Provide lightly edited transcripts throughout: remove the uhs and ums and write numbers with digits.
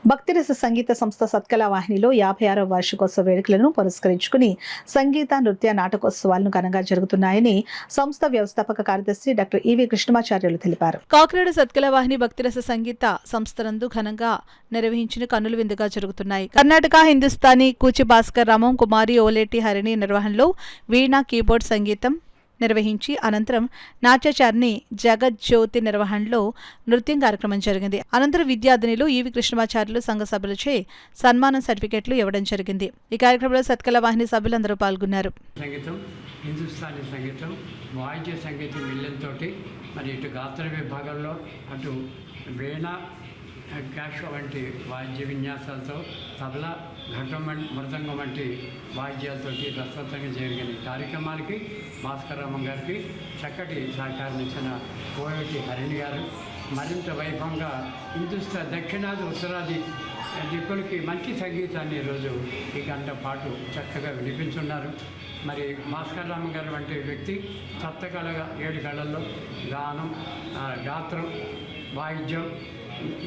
భక్తిరస సంగీత సంస్థ సత్కళ వాహినిలో 56వ వార్షికోత్సవ వేడుకలను పురస్కరించుకుని సంగీత నృత్య నాటకోత్సవాలను ఘనంగా జరుగుతున్నాయని సంస్థ వ్యవస్థాపక కార్యదర్శి డాక్టర్ ఈవి కృష్ణమాచార్యులు తెలిపారు. కాకినాడ సత్కళ వాహిని భక్తిరస సంగీత సంస్థనందు ఘనంగా నిర్వహించిన కన్నుల విందుగా జరుగుతున్నాయి. కర్ణాటక హిందుస్థానీ కూచి భాస్కర్ రామం కుమారి ఓలేటి హరిణి నిర్వహణలో వీణా కీబోర్డ్ సంగీతం నిర్వహించి అనంతరం నాట్యచారిణి జగజ్యోతి నిర్వహణలో నృత్యం కార్యక్రమం జరిగింది. అనంతరం విద్యార్థినులు ఈవి కృష్ణమాచార్యులు సంఘ సభ్యులచే సన్మానం సర్టిఫికెట్లు ఇవ్వడం జరిగింది. ఈ కార్యక్రమంలో సత్కళ వాహిని సభ్యులందరూ పాల్గొన్నారు. సంగీతం, హిందుస్థానీ సంగీతం, వాయిద్య సంగీతం మిల్లెలతోటి మరి ఇటు గాత్ర విభాగంలో అటు వీణ క్యాష్ వంటి వాద్య విన్యాసాలతో తబలా ఘటం మృదంగం వంటి వాద్యాలతోటి రసవత్తంగా జరిగిన కార్యక్రమానికి భాస్కరరామం గారికి చక్కటి సహకారం ఇచ్చిన కోయటి హరిణి గారు మరింత వైభవంగా దక్షిణాది ఉత్తరాది దిక్కులకి మంచి సంగీతాన్ని ఈరోజు ఈ గంట పాటు చక్కగా వినిపించున్నారు. మరి భాస్కరరామం గారు వంటి వ్యక్తి సప్తకళగా 7 కళల్లో గానం, గాత్రం, వాయిద్యం,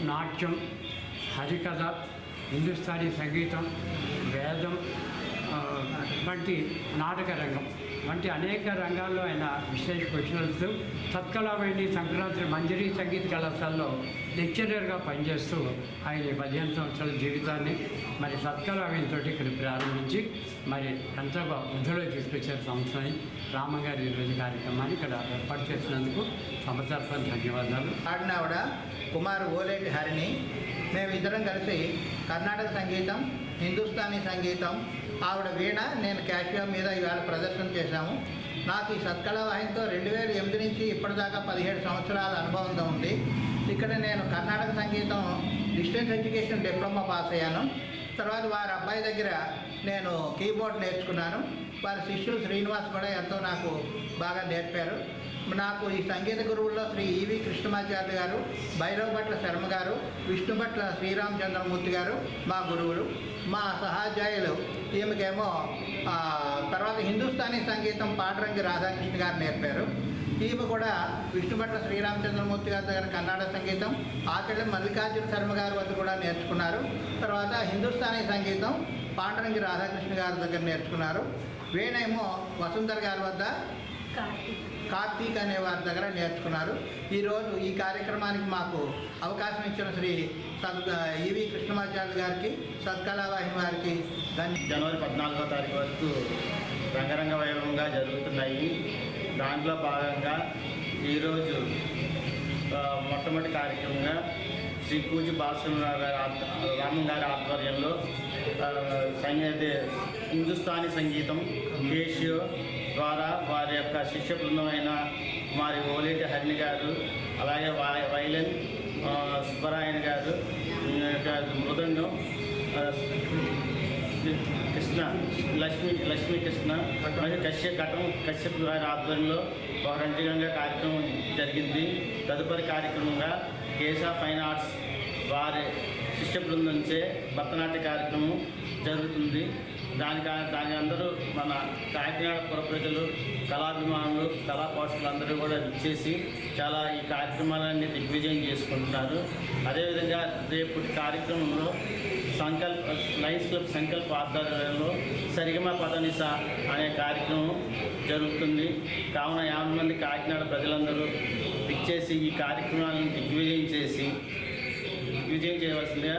నాట్యం, హరికథ, హిందుస్థానీ సంగీతం, వేదం వంటి నాటక రంగం వంటి అనేక రంగాల్లో ఆయన విశేష కృషులతో సత్కళావాహిని సంక్రాంతి మంజరి సంగీత కళాశాలలో లెక్చరర్గా పనిచేస్తూ ఆయన 15 సంవత్సరాల జీవితాన్ని మరి సత్కళావాహినితో ఇక్కడ ప్రారంభించి మరి ఎంతో వృద్ధిలో తీసుకొచ్చారు సంస్థని. రామగారి ఈరోజు కార్యక్రమాన్ని ఇక్కడ ఏర్పాటు చేసినందుకు సంస్థ ధన్యవాదాలు. ఆడినావిడ కుమార్ ఓలేటి హరిణి, మేము ఇద్దరం కలిసి కర్ణాటక సంగీతం, హిందుస్థానీ సంగీతం, ఆవిడ వీణ, నేను క్యాషియో మీద ఇవాళ ప్రదర్శన చేశాము. నాకు ఈ సత్కళ వాహినితో 2008 నుంచి ఇప్పటిదాకా 17 సంవత్సరాల అనుభవంతో ఉంది. ఇక్కడ నేను కర్ణాటక సంగీతం డిస్టెన్స్ ఎడ్యుకేషన్ డిప్లొమా పాస్ అయ్యాను. తర్వాత వారి అబ్బాయి దగ్గర నేను కీబోర్డ్ నేర్చుకున్నాను. వారి శిష్యులు శ్రీనివాస్ కూడా ఎంతో నాకు బాగా నేర్పారు. నాకు ఈ సంగీత గురువుల్లో శ్రీ ఈవి కృష్ణమాచార్య గారు, భైరవభట్ల శర్మ గారు, విష్ణుభట్ల శ్రీరామచంద్రమూర్తి గారు మా గురువులు. మా సహాధ్యాయులు ఈమెకేమో తర్వాత హిందుస్థానీ సంగీతం పాటరంగి రాధాకృష్ణ గారు నేర్పారు. ఈమె కూడా విష్ణుభట్ల శ్రీరామచంద్రమూర్తి గారి దగ్గర కర్ణాటక సంగీతం, ఆకెళ్ళ మల్లికార్జున శర్మ గారి వద్ద కూడా నేర్చుకున్నారు. తర్వాత హిందుస్థానీ సంగీతం పాటరంగి రాధాకృష్ణ గారి దగ్గర నేర్చుకున్నారు. వీణేమో వసుంధర గారి వద్ద, కార్తీక్ అనే వారి దగ్గర నేర్చుకున్నారు. ఈరోజు ఈ కార్యక్రమానికి మాకు అవకాశం ఇచ్చిన శ్రీ ఈవి కృష్ణమాచార్య గారికి, సత్కళ వాహిని వారికి జనవరి 14వ తారీఖు వరకు రంగరంగ వైభవంగా జరుగుతున్నాయి. దాంట్లో భాగంగా ఈరోజు మొట్టమొదటి కార్యక్రమంగా శ్రీ కూచి భాస్కరరావు గారి రామం గారి ఆధ్వర్యంలో హిందుస్థానీ సంగీతం కేషియో ద్వారా వారి యొక్క శిష్య బృందమైన కుమారి ఓలేటి హరిణి గారు, అలాగే వైలన్ సుబ్బరాయణ గారు, మృదంగం కృష్ణ లక్ష్మీ కృష్ణ మరియు కశ్యప్ గారి ఆధ్వర్యంలో ఒక రంజకంగా కార్యక్రమం జరిగింది. తదుపరి కార్యక్రమంగా కేశా ఫైన్ ఆర్ట్స్ వారి శిష్య బృందంచే భరతనాట్య కార్యక్రమం జరుగుతుంది. దానికి అందరూ మన కాకినాడ పుర ప్రజలు, కళాభిమానులు, కళా పోషకులు అందరూ కూడా ఇచ్చేసి చాలా ఈ కార్యక్రమాలన్నీ దిగ్విజయం చేసుకుంటున్నారు. అదేవిధంగా రేపటి కార్యక్రమంలో లయన్స్ క్లబ్ సంకల్ప ఆధ్వర్యంలో సరిగమ పదనిస అనే కార్యక్రమం జరుగుతుంది. కావున 50 మంది కాకినాడ ప్రజలందరూ ఇచ్చేసి ఈ కార్యక్రమాలను దిగ్విజయం చేయవలసిందిగా